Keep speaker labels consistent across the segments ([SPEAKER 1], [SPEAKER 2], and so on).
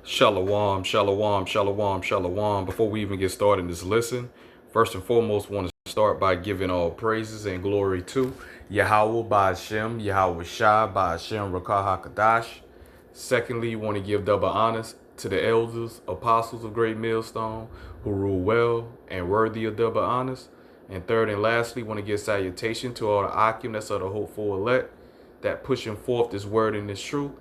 [SPEAKER 1] Shalom, shalom, shalom, shalom. Before we even get started in this listen, first and foremost, want to start by giving all praises and glory to Yahawah, bahasham, Yahawashi bahasham, Rakah HaKadash. Secondly, want to give double honors to the Elders Apostles of Great Millstone who rule well and worthy of double honors. And third and lastly, want to give salutation to all the Akim that's of the hopeful elect that pushing forth this word and this truth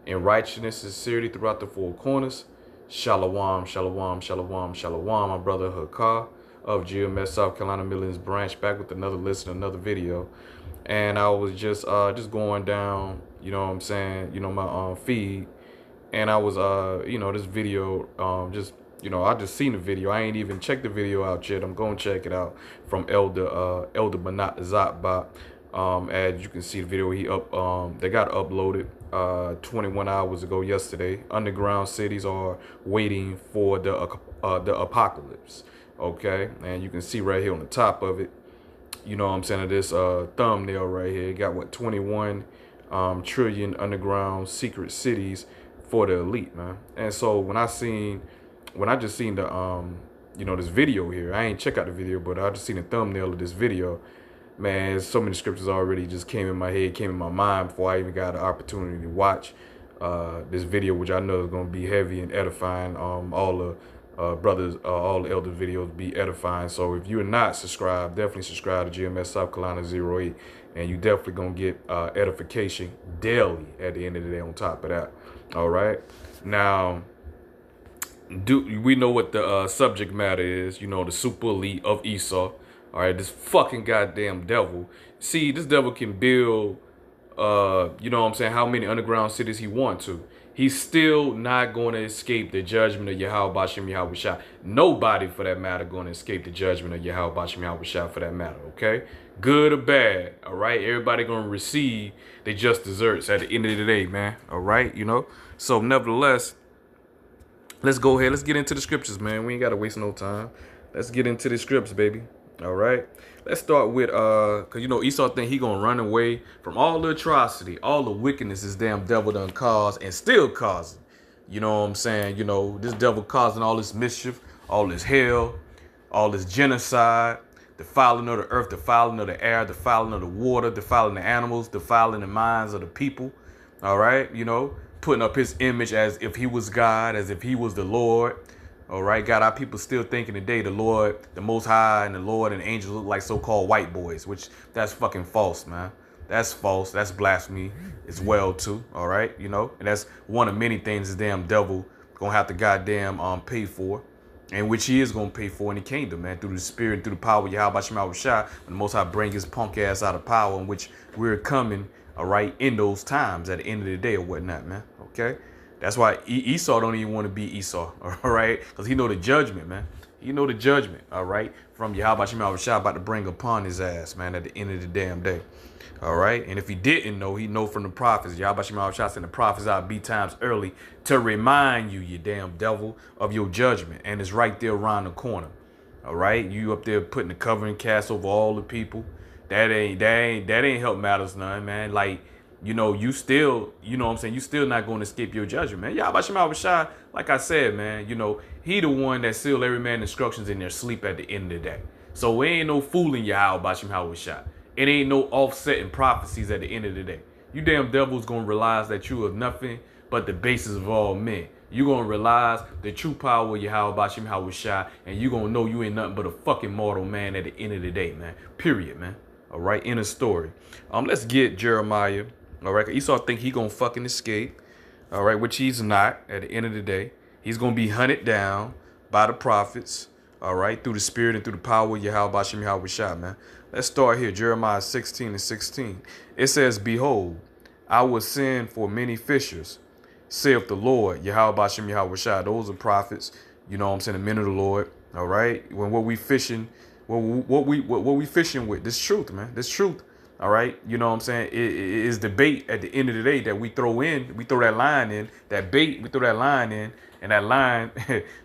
[SPEAKER 1] in righteousness and sincerity throughout the four corners. Shalom, shalom, shalom, shalom. My brother Hakar of GMS South Carolina Millions branch back with another listen, another video. And I was just going down, you know what I'm saying, my feed, and I was this video I just seen the video. I ain't even checked the video out yet. I'm going to check it out from Elder Banat Zatbot. As you can see the video they got uploaded 21 hours ago yesterday. Underground cities are waiting for the apocalypse. Okay, and you can see right here on the top of it, you know what I'm saying, this thumbnail right here. It got what, 21 trillion underground secret cities for the elite, man. And so when I just seen the this video here, I ain't check out the video, but I just seen the thumbnail of this video. Man, so many scriptures already just came in my head, came in my mind before I even got an opportunity to watch this video, which I know is going to be heavy and edifying. All the brothers, all the elder videos be edifying. So if you're not subscribed, definitely subscribe to GMS South Carolina 08, and you definitely going to get edification daily at the end of the day on top of that. All right. Now, we know what the subject matter is, the super elite of Esau. All right, this fucking goddamn devil. See, this devil can build, how many underground cities he wants to. He's still not going to escape the judgment of Yahawah Bashem Yahawashi. Nobody, for that matter, going to escape the judgment of Yahawah Bashem Yahawashi, for that matter, okay? Good or bad, all right? Everybody going to receive their just desserts at the end of the day, man, all right? So, nevertheless, let's go ahead. Let's get into the scriptures, man. We ain't got to waste no time. Let's get into the scripts, baby. All right, let's start with because Esau think he gonna run away from all the atrocity, all the wickedness this damn devil done caused and still causing. You know what I'm saying? This devil causing all this mischief, all this hell, all this genocide, defiling of the earth, defiling of the air, defiling of the water, defiling the animals, defiling the minds of the people. All right, putting up his image as if he was God, as if he was the Lord. All right, got our people still thinking today the Lord, the Most High, and the Lord and the angels look like so-called white boys, which that's fucking false, man. That's false. That's blasphemy as well, too. All right, and that's one of many things this damn devil gonna have to goddamn pay for, and which he is gonna pay for in the kingdom, man, through the spirit, through the power of Yahawah Shah, when the Most High bring his punk ass out of power, in which we're coming, all right, in those times at the end of the day or whatnot, man. Okay. That's why Esau don't even want to be Esau, all right? Because he know the judgment, man. He know the judgment, all right, from Yahawah Shah about to bring upon his ass, man, at the end of the damn day, all right? And if he didn't know, he know from the prophets. Yahawah Shah sent the prophets out B times early to remind you, you damn devil, of your judgment. And it's right there around the corner, all right? You up there putting the covering cast over all the people. That ain't help matters none, man. Like, you still, you still not going to escape your judgment, man. Yahawah Shah, like I said, man, he the one that seal every man instructions in their sleep at the end of the day. So it ain't no fooling Yahawah Shah. It ain't no offsetting prophecies at the end of the day. You damn devils going to realize that you are nothing but the basis of all men. You going to realize the true power of Yahawah Shah, and you going to know you ain't nothing but a fucking mortal man at the end of the day, man. Period, man. All right, in a story. Let's get Jeremiah. All right, Esau think he gonna fucking escape, all right, which he's not. At the end of the day, he's gonna be hunted down by the prophets, all right, through the spirit and through the power of Yahawah, man. Let's start here, Jeremiah 16:16. It says, "Behold, I will send for many fishers, saith the Lord, Yahawah. Those are prophets, what I'm saying, the men of the Lord, all right. When what we fishing, what we fishing with, this truth, man, this truth. All right, what I'm saying? It is the bait at the end of the day that we throw that line in, that bait, we throw that line in, and that line,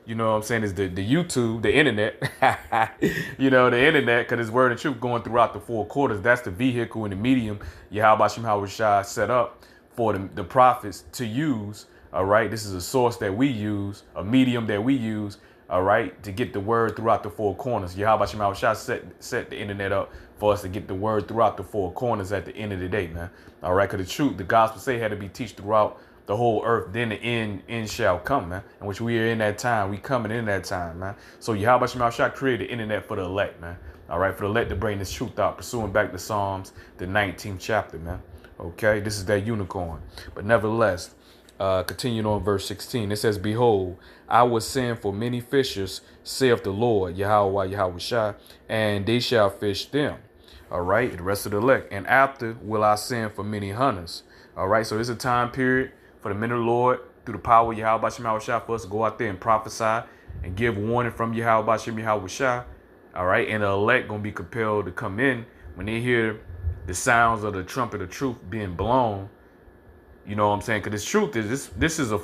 [SPEAKER 1] what I'm saying, is the YouTube, the internet, the internet, because it's word and truth going throughout the four quarters. That's the vehicle and the medium Yahawah Shah set up for the prophets to use All right. This is a source that we use, a medium that we use, all right, to get the word throughout the four corners. Yahawashi Double set the internet up for us to get the word throughout the four corners at the end of the day, man. All right, because the truth, the gospel say had to be teached throughout the whole earth, then the end shall come, man. In which we are in that time, we coming in that time, man. So Yahawashi Double created the internet for the elect, man. All right, for the elect to bring this truth out, pursuing back to Psalms, the 19th chapter, man. Okay, this is that unicorn. But nevertheless, continuing on verse 16, it says, behold, I will send for many fishers, saith the Lord, Yahawah, Yahawashi, and they shall fish them. All right, the rest of the elect. And after will I send for many hunters. All right, so it's a time period for the men of the Lord, through the power of Yahawashi, for us to go out there and prophesy and give warning from Yahawashi. All right, and the elect going to be compelled to come in when they hear the sounds of the trumpet of truth being blown. You know what I'm saying? Because this truth is this is a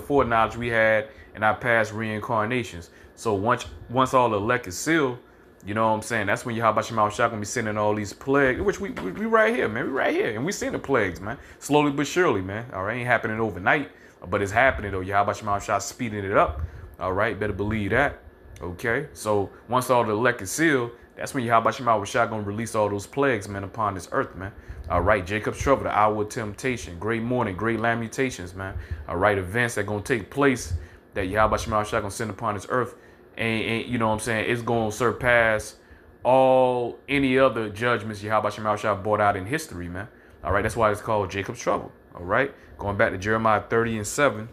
[SPEAKER 1] foreknowledge we had in our past reincarnations. So once all the elect is sealed, you know what I'm saying? That's when Yahawashi gonna be sending all these plagues, which we right here, man. We right here, and we seeing the plagues, man. Slowly but surely, man. All right, ain't happening overnight, but it's happening though. Yahawashi speeding it up. All right, better believe that. Okay, so once all the elect is sealed, that's when Yahawashi gonna release all those plagues, man, upon this earth, man. All right, Jacob's trouble, the hour of temptation, great morning, great lamentations, man. All right, events that gonna take place that Yahawashi gonna send upon this earth, and you know what I'm saying, it's gonna surpass all any other judgments Yahawashi brought out in history, man. All right, that's why it's called Jacob's trouble. All right, going back to Jeremiah 30:7.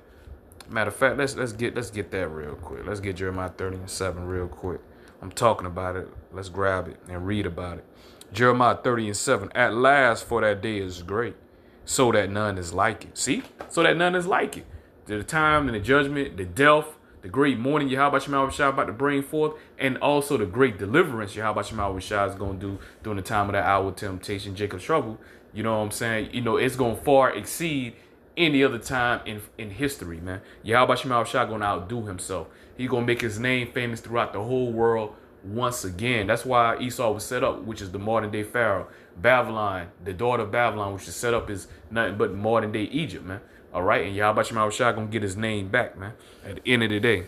[SPEAKER 1] Matter of fact, let's get that real quick. Let's get Jeremiah 30:7 real quick. I'm talking about it. Let's grab it and read about it. Jeremiah 30:7. At last, for that day is great, so that none is like it. See? So that none is like it. The time and the judgment, the death, the great morning Yahawashi about to bring forth, and also the great deliverance Yahawashi is going to do during the time of that hour of temptation, Jacob's trouble. You know what I'm saying? You know, it's going to far exceed any other time in history, man. Yahawashi going to outdo himself. He's going to make his name famous throughout the whole world once again. That's why Esau was set up, which is the modern day Pharaoh. Babylon, the daughter of Babylon, which is set up is nothing but modern day Egypt, man. All right, and Yahawashi going to get his name back, man, at the end of the day.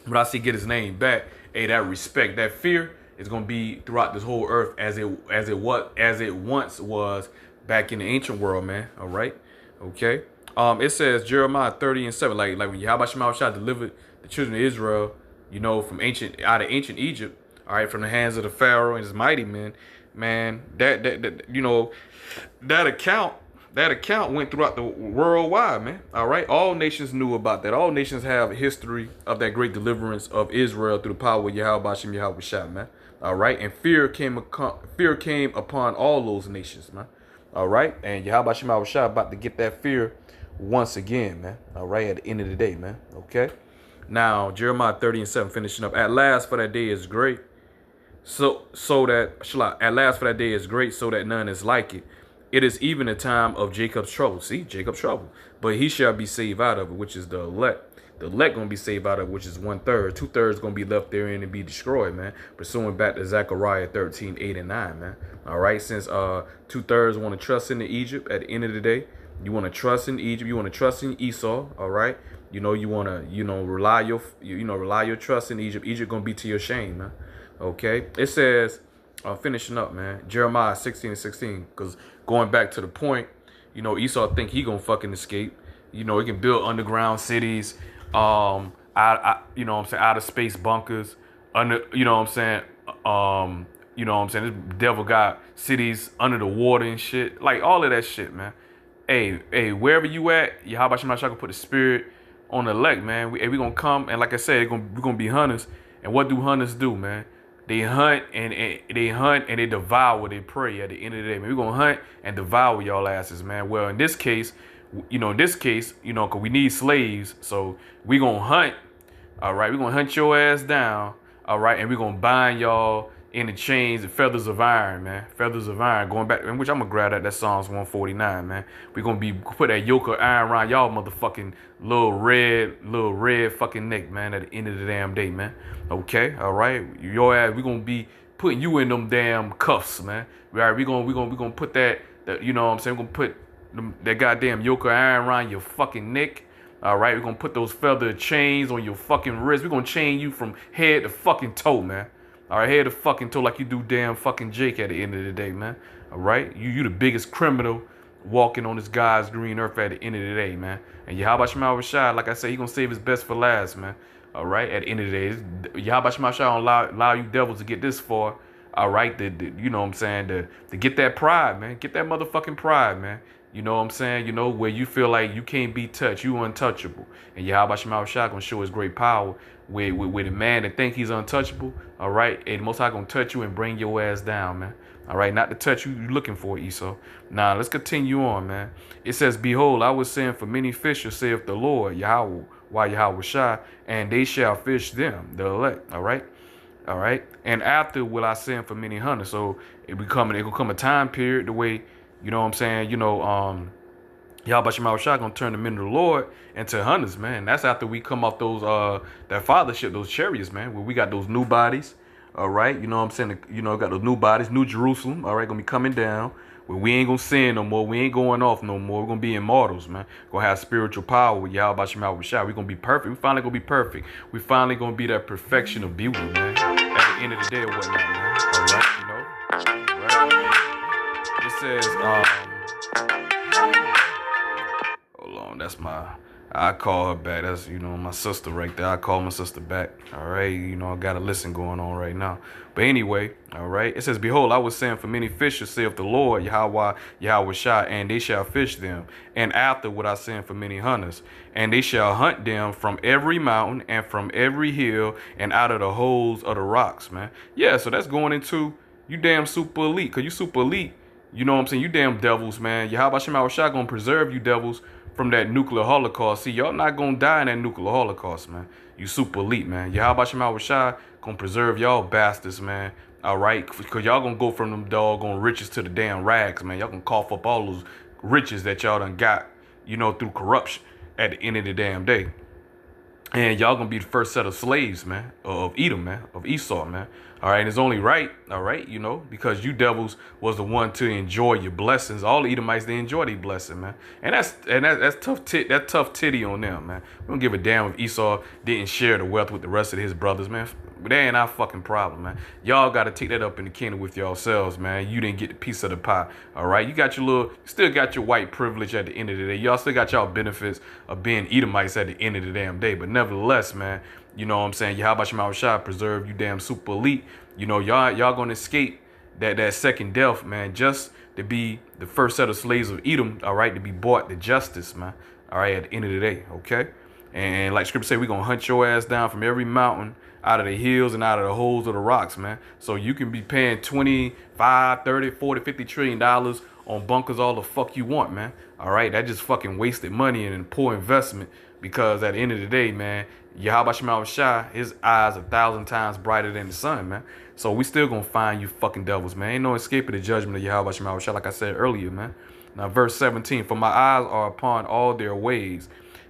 [SPEAKER 1] When I say get his name back, hey, that respect, that fear is going to be throughout this whole earth as it once was back in the ancient world, man. All right. Okay. It says Jeremiah 30:7, like when Yahawashi delivered the children of Israel, you know, from out of ancient Egypt, all right, from the hands of the Pharaoh and his mighty men, man, that you know, that account went throughout the worldwide, man. All right, all nations knew about that. All nations have a history of that great deliverance of Israel through the power of Yahawashi, man. All right, and fear came upon all those nations, man. All right, and Yahawashi about to get that fear once again, man. All right, at the end of the day, man. Okay. Now Jeremiah 30:7, finishing up. At last, for that day is great, at last for that day is great, so that none is like it. It is even a time of Jacob's trouble. See, Jacob's trouble, but he shall be saved out of it, which is the elect. The elect gonna be saved out of it, which is 1/3. 2/3 gonna be left therein and be destroyed, man. Pursuing back to Zechariah 13:8-9, man. All right, since 2/3 want to trust in Egypt at the end of the day, you want to trust in Egypt, you want to trust in Esau. All right, you know you want to rely your trust in Egypt. Egypt gonna be to your shame, man. Okay, it says finishing up, man. Jeremiah 16:16, because going back to the point, you know, Esau think he gonna fucking escape. You know, he can build underground cities, you know what I'm saying, outer space bunkers, you know what I'm saying, this devil got cities under the water and shit, like all of that shit, man. Hey, wherever you at, Yahawashi can put the spirit on the elect, man. We gonna come, and like I said, we're gonna be hunters. And what do hunters do, man? They hunt and they devour their prey at the end of the day, man. We're gonna hunt and devour y'all asses, man. Well, in this case, cause we need slaves, so we gonna hunt. All right, we're gonna hunt your ass down. All right, and we're gonna bind y'all in the chains and feathers of iron, man. Feathers of iron. Going back, which I'm gonna grab that Psalms 149, man. We're gonna put that yoke of iron around y'all motherfucking little red fucking neck, man, at the end of the damn day, man. Okay, all right. Your ass, we're gonna be putting you in them damn cuffs, man. All right, we're gonna put that, you know what I'm saying, we're gonna put that goddamn yoke of iron around your fucking neck. All right, we're going to put those feather chains on your fucking wrist. We're going to chain you from head to fucking toe, man. All right, head to fucking toe like you do damn fucking Jake at the end of the day, man. All right, you the biggest criminal walking on this God's green earth at the end of the day, man. And Yahawashi, like I said, he going to save his best for last, man. All right, at the end of the day, Yahawashi don't allow you devils to get this far. All right, you know what I'm saying, to get that pride, man. Get that motherfucking pride, man. You know what I'm saying? You know, where you feel like you can't be touched, you untouchable. And Yahawah gonna show his great power with a man that think he's untouchable. All right, and Most High gonna touch you and bring your ass down, man. All right, not to touch you, you're looking for Esau. Now, let's continue on, man. It says, behold, I was sent for many fishers, saith the Lord, Yahawah, Yahawashi, and they shall fish them, the elect. All right. All right. And after will I send for many hunters. So it will come a time period the way, you know what I'm saying, Yahawashi gonna turn the men of the Lord into hunters, man. That's after we come off those that fathership, those chariots, man, where we got those new bodies. All right, you know what I'm saying? Got those new bodies, New Jerusalem, all right, gonna be coming down. Where we ain't gonna sin no more, we ain't going off no more. We're gonna be immortals, man. Gonna have spiritual power with Yahawashi. We're gonna be perfect. We finally gonna be perfect. We finally gonna be that perfection of beauty, man. At the end of the day or whatnot, man. All right, All right. It says, hold on, I call her back. That's, my sister right there. I call my sister back. All right. I got a listen going on right now. But anyway, all right. It says, behold, I was sent for many fishers, saith the Lord, Yahawashi, and they shall fish them. And after would I send for many hunters, and they shall hunt them from every mountain and from every hill and out of the holes of the rocks, man. Yeah, so that's going into you damn super elite. Because you super elite, you know what I'm saying? You damn devils, man. Yahawashi gonna preserve you devils from that nuclear holocaust. See, y'all not gonna die in that nuclear holocaust, man. You super elite, man. Yahawashi gonna preserve y'all bastards, man. All right, because y'all gonna go from them doggone riches to the damn rags, man. Y'all gonna cough up all those riches that y'all done got, through corruption at the end of the damn day. And y'all gonna be the first set of slaves, man, of Edom, man, of Esau, man. All right, and it's only right, all right, because you devils was the one to enjoy your blessings. All the Edomites, they enjoy their blessing, man. And that's tough. That tough titty on them, man. We don't give a damn if Esau didn't share the wealth with the rest of his brothers, man. But that ain't our fucking problem, man. Y'all got to take that up in the kingdom with yourselves, man. You didn't get the piece of the pie, all right? You still got your white privilege at the end of the day. Y'all still got y'all benefits of being Edomites at the end of the damn day. But nevertheless, man, you know what I'm saying? Yahawashi preserve you damn super elite. Y'all gonna escape that second death, man, just to be the first set of slaves of Edom, all right, to be brought to justice, man. All right, at the end of the day, okay? And like scripture say, we're gonna hunt your ass down from every mountain, out of the hills and out of the holes of the rocks, man. So you can be paying 25, 30, 40, 50 trillion dollars on bunkers all the fuck you want, man. All right, that just fucking wasted money and poor investment, because at the end of the day, man, Yahawashi, his eyes 1,000 times brighter than the sun, man. So we still gonna find you fucking devils, man. Ain't no escaping the judgment of Yahawashi, like I said earlier, man. Now, verse 17, for my eyes are upon all their ways.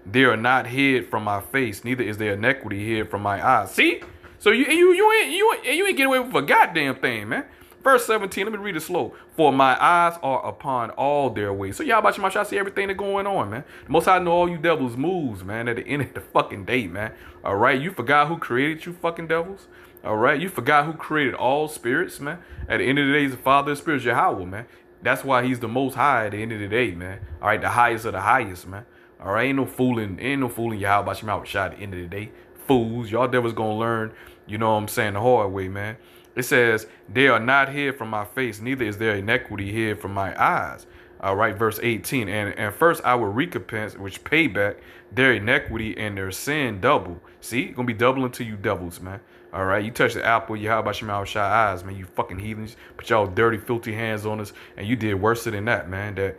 [SPEAKER 1] They are not hid from my face, neither is their iniquity hid from my eyes. See? So you ain't getting away with a goddamn thing, man. Verse 17, let me read it slow. For my eyes are upon all their ways. So Yahawashi, see everything that's going on, man. The Most High know all you devils' moves, man, at the end of the fucking day, man. All right, you forgot who created you fucking devils? All right, you forgot who created all spirits, man. At the end of the day, he's the Father of spirits, Yahawah, man. That's why he's the Most High at the end of the day, man. All right, the highest of the highest, man. All right, ain't no fooling Yahawashi at the end of the day. Fools, y'all devils gonna learn, you know what I'm saying, the hard way, man. It says, they are not hid from my face, neither is their iniquity hid from my eyes. All right, verse 18, and first I will recompense, which pay back their iniquity and their sin double. See, gonna be doubling to you devils, man. All right, you touch the apple, Yahawashi eyes, man. You fucking heathens, put y'all dirty, filthy hands on us, and you did worse than that, man.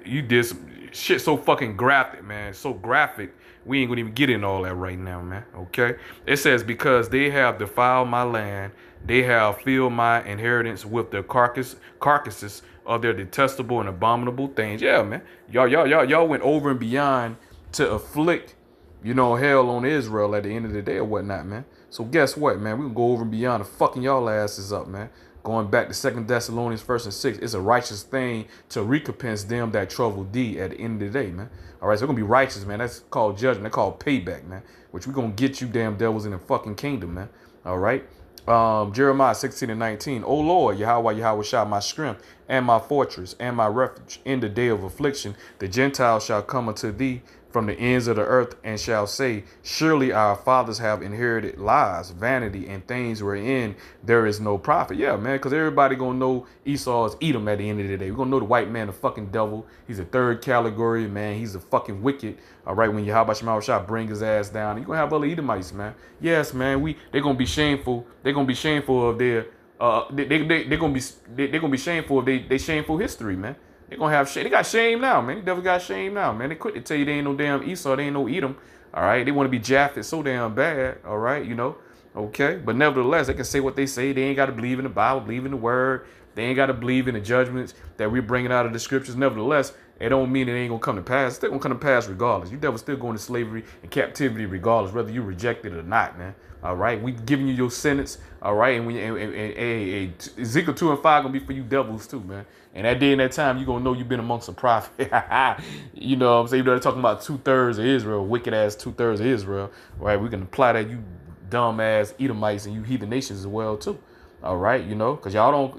[SPEAKER 1] You did some shit so fucking graphic, man. So graphic, we ain't gonna even get in all that right now, man. Okay, it says, because they have defiled my land, they have filled my inheritance with the carcasses of their detestable and abominable things. Yeah, man. Y'all went over and beyond to afflict, hell on Israel at the end of the day or whatnot, man. So guess what, man? We can go over and beyond and fucking y'all asses up, man. Going back to 2 Thessalonians 1:6, it's a righteous thing to recompense them that trouble thee at the end of the day, man. All right, so we're going to be righteous, man. That's called judgment. That's called payback, man. Which we're going to get you damn devils in the fucking kingdom, man. All right. Jeremiah 16:19. O Lord, Yahawah, Yahawah, my strength and my fortress and my refuge in the day of affliction, the Gentiles shall come unto thee from the ends of the earth and shall say, surely our fathers have inherited lies, vanity, and things wherein there is no profit. Yeah, man, because everybody gonna know Esau is Edom at the end of the day. We're gonna know the white man, the fucking devil. He's a third category, man. He's a fucking wicked. All right, when Yahawashi bring his ass down, you're gonna have other Edomites, man. Yes, man, they're gonna be shameful. They're gonna be shameful of their they're gonna be shameful of they shameful history, man. They're gonna have shame. They got shame now, man. The devil got shame now, man. They quit to tell you they ain't no damn Esau, they ain't no Edom. All right, they want to be Japhet so damn bad. All right, you know. Okay, but nevertheless, they can say what they say. They ain't got to believe in the Bible, believe in the word. They ain't got to believe in the judgments that we're bringing out of the scriptures. Nevertheless, it don't mean it ain't gonna come to pass. It's still gonna come to pass regardless. You devil still going to slavery and captivity regardless, whether you reject it or not, man. All right, we giving you your sentence. All right, and Ezekiel 2:5 gonna be for you devils too, man. And that day and that time, you gonna know you've been amongst a prophet. You know what I'm saying? They're talking about 2/3 of Israel, wicked ass 2/3 of Israel. Right, we can apply that, you dumb ass Edomites and you heathen nations as well too. All right, you know, because y'all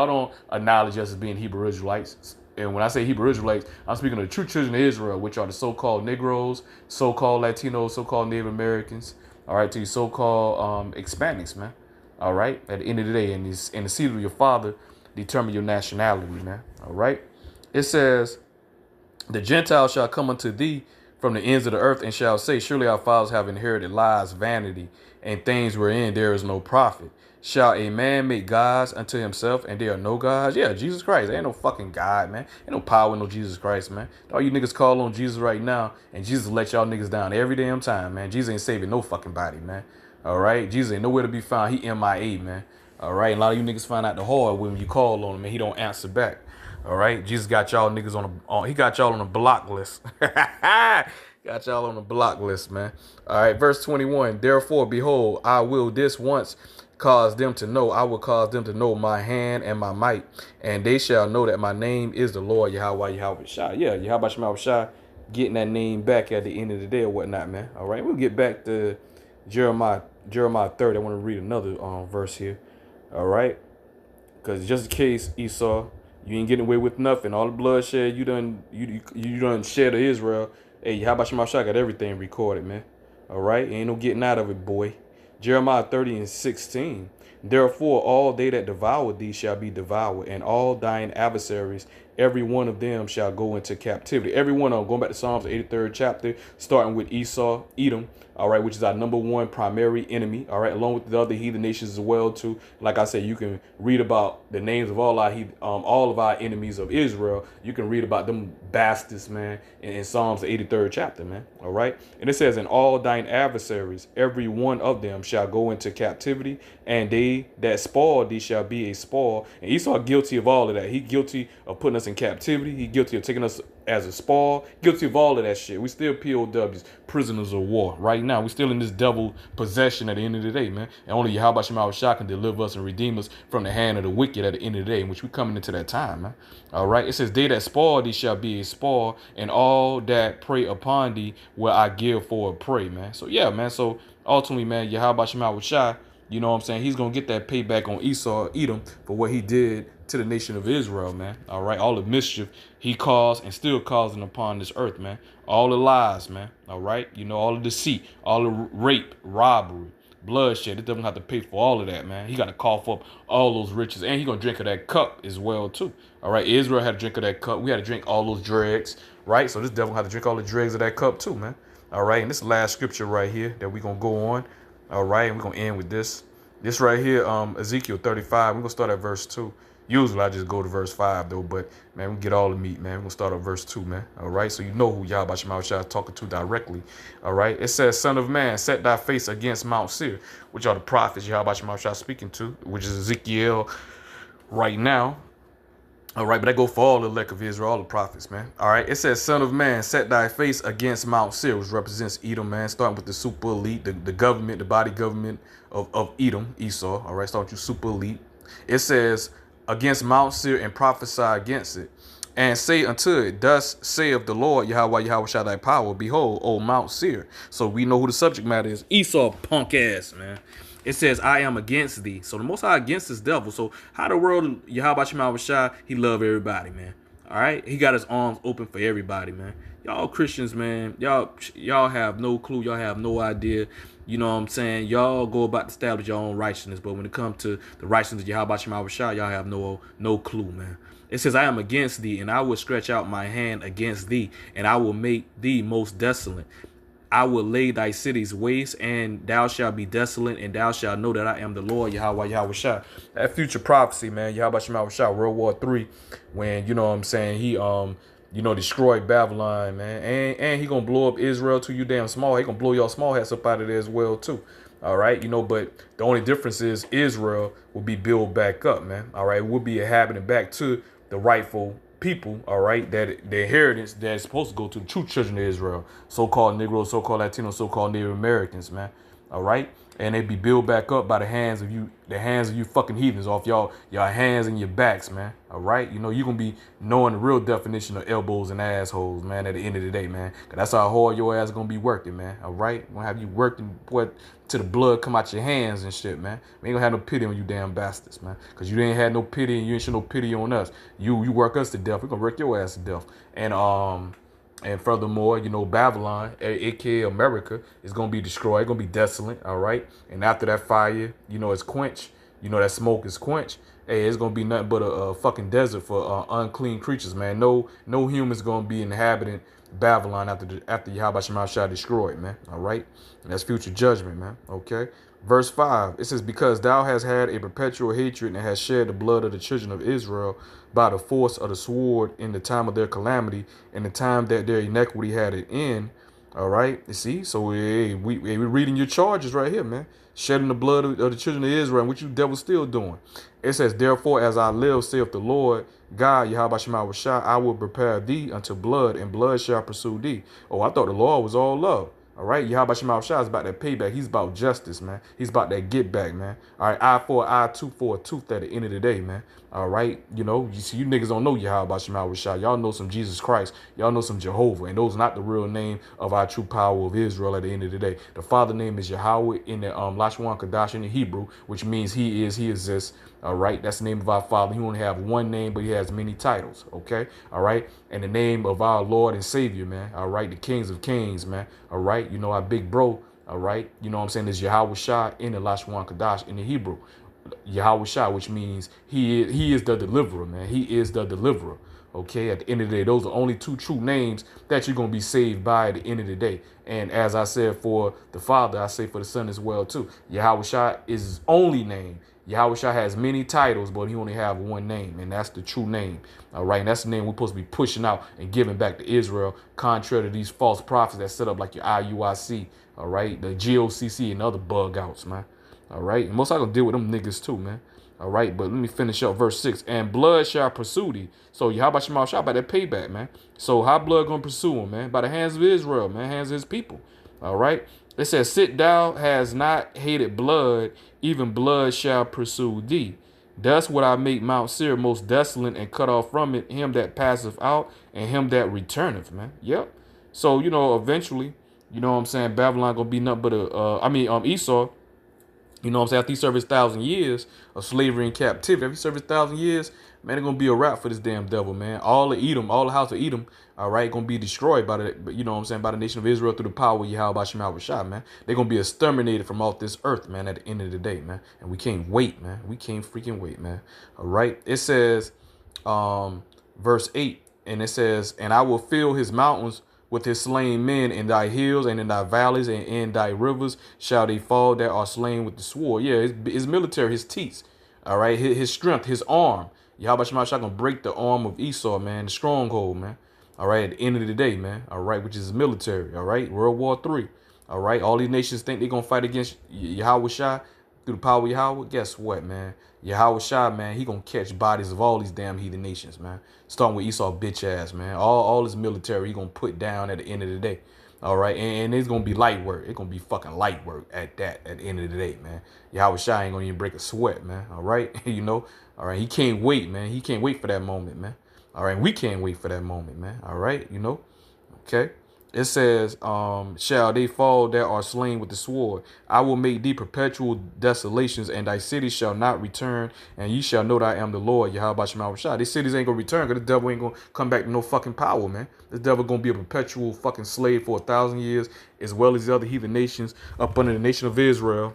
[SPEAKER 1] don't acknowledge us as being Hebrew Israelites. And when I say Hebrew Israelites, I'm speaking of the true children of Israel, which are the so-called Negroes, so-called Latinos, so-called Native Americans. All right, to you so-called Hispanics, man. All right, at the end of the day, and the seed of your father determine your nationality, man. All right, it says, the Gentiles shall come unto thee from the ends of the earth and shall say, surely our fathers have inherited lies, vanity, and things wherein there is no profit. Shall a man make gods unto himself and there are no gods? Yeah, Jesus Christ. There ain't no fucking God, man. Ain't no power in no Jesus Christ, man. All you niggas call on Jesus right now, and Jesus let y'all niggas down every damn time, man. Jesus ain't saving no fucking body, man. All right? Jesus ain't nowhere to be found. He MIA, man. All right? And a lot of you niggas find out the hard when you call on him and he don't answer back. All right? Jesus got y'all niggas he got y'all on a block list. Got y'all on a block list, man. All right, verse 21. Therefore, behold, I will this once cause them to know. I will cause them to know my hand and my might, and they shall know that my name is the Lord Yahawah Yahawah. Yeah, Yahawah getting that name back at the end of the day or whatnot, man. All right, we'll get back to Jeremiah 30. I want to read another verse here. All right, because just in case Esau, you ain't getting away with nothing. All the bloodshed you done shed of Israel. Hey, Yahawashi got everything recorded, man. All right, ain't no getting out of it, boy. Jeremiah 30:16. Therefore, all they that devour thee shall be devoured, and all thine adversaries, every one of them shall go into captivity. Every one of them, going back to Psalms 83rd chapter, starting with Esau, Edom, all right, which is our number one primary enemy, all right, along with the other heathen nations as well, too. Like I said, you can read about the names of all of our enemies of Israel. You can read about them bastards, man, in Psalms 83rd chapter, man, all right. And it says, and all thine adversaries, every one of them shall go into captivity, and they that spoil thee shall be a spoil. And Esau guilty of all of that. He guilty of putting us in captivity. He guilty of taking us as a spoil, guilty of all of that shit. We still POWs, prisoners of war. Right now, we still in this devil possession at the end of the day, man. And only Yahawashi can deliver us and redeem us from the hand of the wicked at the end of the day, in which we coming into that time, man. All right, it says, they that spoil thee shall be a spoil, and all that prey upon thee will I give for a prey, man. So yeah, man. So ultimately, man, Yahawashi, you know what I'm saying? He's going to get that payback on Esau, Edom, for what he did to the nation of Israel, man. All right. All the mischief he caused and still causing upon this earth, man. All the lies, man. All right. You know, all the deceit, all the rape, robbery, bloodshed. It doesn't have to pay for all of that, man. He got to cough up all those riches, and he going to drink of that cup as well, too. All right. Israel had to drink of that cup. We had to drink all those dregs, right? So this devil had to drink all the dregs of that cup, too, man. All right. And this last scripture right here that we're going to go on. All right, and we're going to end with this. This right here, Ezekiel 35. We're going to start at verse 2. Usually I just go to verse 5, though. But, man, we get all the meat, man. We're going to start at verse 2, man. All right, so you know who Yahawashi is talking to directly. All right, it says, Son of man, set thy face against Mount Seir, which are the prophets Yahawashi is speaking to, which is Ezekiel right now. All right, but that go for all the elect of Israel, all the prophets, man. All right, it says, Son of man, set thy face against Mount Seir, which represents Edom, man, starting with the super elite, the government, the body government of Edom, Esau. All right, start with you super elite. It says, against Mount Seir and prophesy against it. And say unto it, thus saith the Lord, Yahawah, Yahawah thy power, behold, O Mount Seir. So we know who the subject matter is. Esau, punk ass, man. It says, I am against thee. So the Most High against this devil. So how the world, Yahawah, he love everybody, man. All right? He got his arms open for everybody, man. Y'all Christians, man, y'all have no clue. Y'all have no idea. You know what I'm saying? Y'all go about to establish your own righteousness. But when it comes to the righteousness of Yahawah, y'all have no clue, man. It says, I am against thee, and I will stretch out my hand against thee, and I will make thee most desolate. I will lay thy cities waste, and thou shalt be desolate, and thou shalt know that I am the Lord, Yahawah. That future prophecy, man, Yahawah, World War III, when, you know what I'm saying, he, destroyed Babylon, man, and he gonna blow up Israel too, you damn small. He gonna blow y'all small hats up out of there as well, too. All right, but the only difference is Israel will be built back up, man. All right, we'll be inhabiting back to the rightful people, all right, that the inheritance that's supposed to go to the true children of Israel, so-called Negroes, so-called Latinos, so-called Native Americans, man. All right, and they be built back up by the hands of you fucking heathens, off y'all hands and your backs, man. All right, you're gonna be knowing the real definition of elbows and assholes, man, at the end of the day, man. Cause that's how hard your ass gonna be working, man. All right, gonna have you working till the blood come out your hands and shit, man. We ain't gonna have no pity on you damn bastards, man. Cause you ain't had no pity and you ain't show no pity on us. You work us to death. We're gonna work your ass to death. And furthermore, Babylon, aka America, is gonna be destroyed. It's gonna be desolate, all right. And after that fire, it's quenched. That smoke is quenched. Hey, it's gonna be nothing but a fucking desert for unclean creatures, man. No humans gonna be inhabiting Babylon after Yahawah destroyed, man. All right, and that's future judgment, man. Okay. Verse 5, it says, because thou hast had a perpetual hatred and hast shed the blood of the children of Israel by the force of the sword in the time of their calamity, in the time that their iniquity had an end. All right, you see, so we're reading your charges right here, man. Shedding the blood of the children of Israel, and what you devil still doing. It says, therefore, as I live, saith the Lord God, Yahawah, I will prepare thee unto blood, and blood shall pursue thee. Oh, I thought the Lord was all love. All right, Yahawah is about that payback. He's about justice, man. He's about that get back, man. All right, eye for an eye, tooth for a tooth at the end of the day, man. All right, you see, you niggas don't know Yahawah. Y'all know some Jesus Christ. Y'all know some Jehovah, and those are not the real name of our true power of Israel at the end of the day. The Father name is Yahawah in the Lashwan Kadash in the Hebrew, which means he exists. All right, that's the name of our Father. He only have one name, but he has many titles. Okay, all right, and the name of our Lord and Savior, man. All right, the Kings of Kings, man. All right, our big bro. All right, what I'm saying is Yahawah in the Lashwan Kadash in the Hebrew. Yahawah, which means he is the deliverer, man. He is the deliverer. Okay, at the end of the day, those are only two true names that you're going to be saved by at the end of the day. And as I said for the Father, I say for the Son as well, too. Yahawah is his only name. Yahawah has many titles, but he only have one name, and that's the true name. All right, and that's the name we're supposed to be pushing out and giving back to Israel, contrary to these false prophets that set up like your IUIC, all right, the GOCC and other bug outs, man. All right, and most I gonna deal with them niggas too, man. All right, but let me finish up verse 6. And blood shall pursue thee. So Yahawah shall by that payback, man. So how blood gonna pursue him, man? By the hands of Israel, man, hands of his people. All right. It says, sit thou has not hated blood, even blood shall pursue thee. Thus would I make Mount Seir most desolate, and cut off from it him that passeth out, and him that returneth, man. Yep. So, eventually, what I'm saying, Babylon gonna be nothing but Esau. After he served his 1,000 years of slavery and captivity, after he served his 1,000 years, man, it's going to be a wrap for this damn devil, man. All of Edom, all the house of Edom, all right, going to be destroyed by by the nation of Israel through the power of Yahawah, man. They're going to be exterminated from off this earth, man, at the end of the day, man. And we can't wait, man. We can't freaking wait, man. All right. It says, verse 8, and it says, and I will fill his mountains with his slain men, in thy hills and in thy valleys and in thy rivers shall they fall that are slain with the sword. Yeah, his military, his teeth, all right, his strength, his arm. Yahawah shall gonna break the arm of Esau, man, the stronghold, man. All right, at the end of the day, man. All right, which is his military. All right, World War III. All right, all these nations think they're gonna fight against Yahawah. through the power of Yahawah, guess what, man? Yahawashi, man, he gonna catch bodies of all these damn heathen nations, man. Starting with Esau, bitch ass, man. All his military he gonna put down at the end of the day. All right, and it's gonna be light work. It's gonna be fucking light work at that. At the end of the day, man. Yahawashi ain't gonna even break a sweat, man. All right, you know. All right, he can't wait, man. He can't wait for that moment, man. All right, we can't wait for that moment, man. All right, you know. Okay. It says, shall they fall that are slain with the sword? I will make thee perpetual desolations, and thy cities shall not return, and ye shall know that I am the Lord, Yahawashi. These cities ain't gonna return, because the devil ain't gonna come back to no fucking power, man. The devil gonna be a perpetual fucking slave for 1,000 years, as well as the other heathen nations up under the nation of Israel,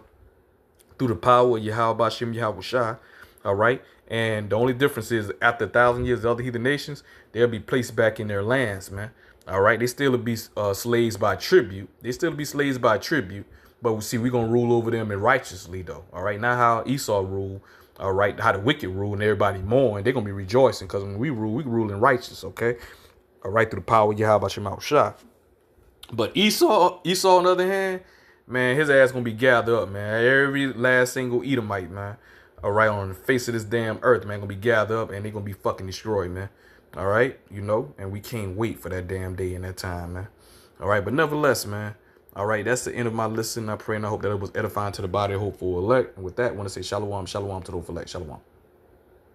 [SPEAKER 1] through the power of Yahawashi. All right. And the only difference is after 1,000 years, the other heathen nations, they'll be placed back in their lands, man. All right. They still will be slaves by tribute. They still be slaves by tribute. But we see we're going to rule over them righteously, though. All right. Not how Esau ruled. All right. How the wicked rule and everybody mourn. They're going to be rejoicing because when we rule in righteous. OK. All right. Through the power of Yahawah. But Esau, on the other hand, man, his ass going to be gathered up, man. Every last single Edomite, man. All right, on the face of this damn earth, man, gonna be gathered up and they gonna be fucking destroyed, man. All right, you know, and we can't wait for that damn day and that time, man. All right, but nevertheless, man. All right, that's the end of my listen. I pray and I hope that it was edifying to the body, hopeful elect. And with that, I want to say shalom, shalom to the hopeful elect, shalom.